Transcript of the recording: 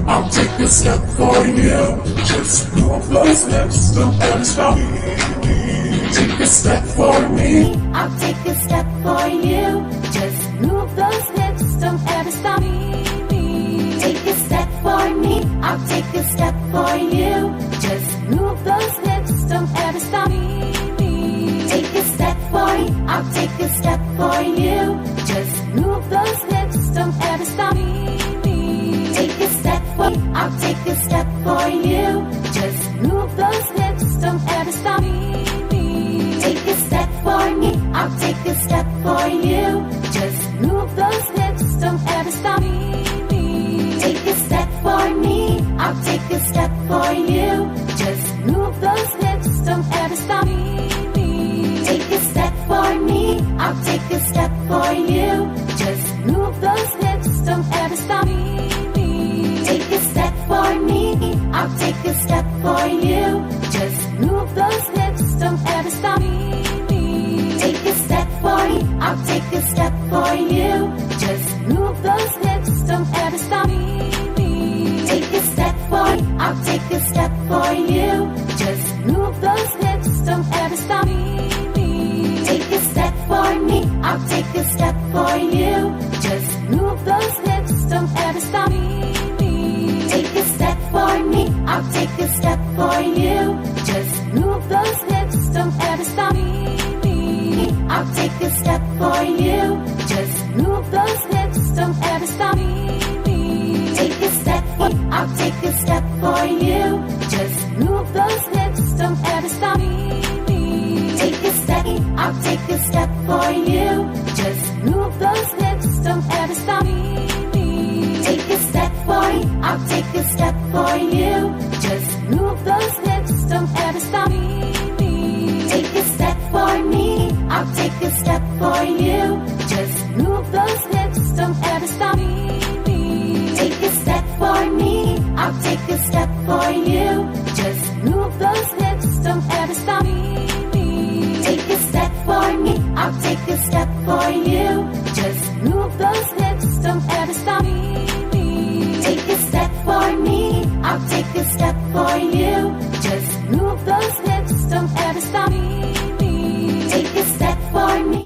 I'll take a step for you. Just move those hips, don't ever stop. Take a step for me. I'll take a step for you. Just move those hips, don't ever stop. Take a step for me. I'll take a step for you. Just move those hips, don't ever stop. Take a step for me. I'll take a step for you. Just move those hips, don't ever stop. Take a step for me. I'll take a step for you. Just move those hips, don't ever stop. Take a step for me. I'll take a step for you. Just move those hips, don't ever stop. Take a step for me. I'll take a step for you. Just move those hips, don't ever stop. Take a step for me. I'll take a step for you. Just move those hips, don't ever stop. Take a step for me. I'll take a step for you. Just move those hips, don't ever stop. Take a step for me. I'll take a step for you. Just move those hips, don't ever stop. Take a step for me. I'll take a step for you. Just move those hips, don't ever stop. Take a step for me. I'll take a step for you. Just move those hips, don't ever stop. Take a step for me. I'll take a step for you. Just move those hips, don't ever stop. I'll take a step for you. Just move those hips, don't ever stop. Take a step for me. I'll take a step for you. Just move those hips, don't ever stop. Take a step. I'll take a step for you. Just move those hips, don't ever stop. Take a step for me. I'll take a step for you. Just move those hips, don't ever stop. Take a step for me. I'll take a step for you. Just move those hips, don't ever stop. Take a step for me. I'll take a step for you. Just move those hips, don't ever stop. Take a step for me. I'll take a step for you. Just move those hips, don't ever stop. Take a step for me. I'll take a step for you. Just move those hips, don't ever stop.